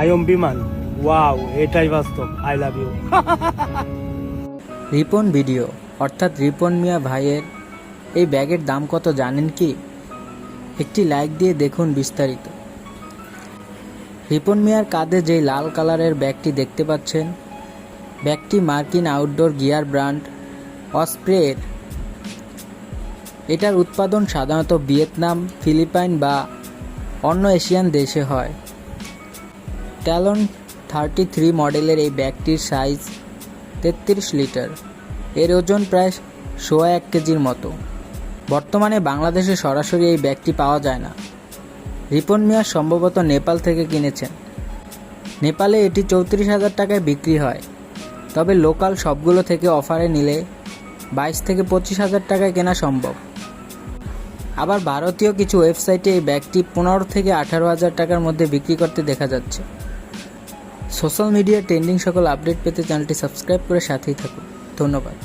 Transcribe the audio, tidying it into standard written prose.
I'm বিমান, wow, এটাই বাস্তব। I love you. Ripon video অর্থাৎ রিপন মিয়া ভাইয়ের এই ব্যাগের দাম কত জানেন কি? একটি লাইক দিয়ে দেখুন বিস্তারিত। রিপন মিয়ার কাঁধে যেই লাল কালারের ব্যাগটি দেখতে পাচ্ছেন, ব্যাগটি মার্কিন আউটডোর গিয়ার ব্র্যান্ড অসপ্রে এর। এটার উৎপাদন সাধারণত ভিয়েতনাম, ফিলিপাইন বা অন্য এশিয়ান দেশে হয়। ট্যালন 33 মডেলের এই ব্যাগটির সাইজ 33 লিটার। এর ওজন প্রায় 1.25 কেজির মতো। বর্তমানে বাংলাদেশে সরাসরি এই ব্যাগটি পাওয়া যায় না। রিপন মিয়া সম্ভবত নেপাল থেকে কিনেছেন। নেপালে এটি 34,000 টাকায় বিক্রি হয়, তবে লোকাল সবগুলো থেকে অফারে নিলে 22 থেকে 25,000 টাকায় কেনা সম্ভব। আবার ভারতীয় কিছু ওয়েবসাইটে এই ব্যাগটি 15 থেকে 18,000 টাকার মধ্যে বিক্রি করতে দেখা যাচ্ছে। সোশ্যাল মিডিয়া ট্রেন্ডিং সকল আপডেট পেতে চ্যানেলটি সাবস্ক্রাইব করে সাথেই থাকুন। ধন্যবাদ।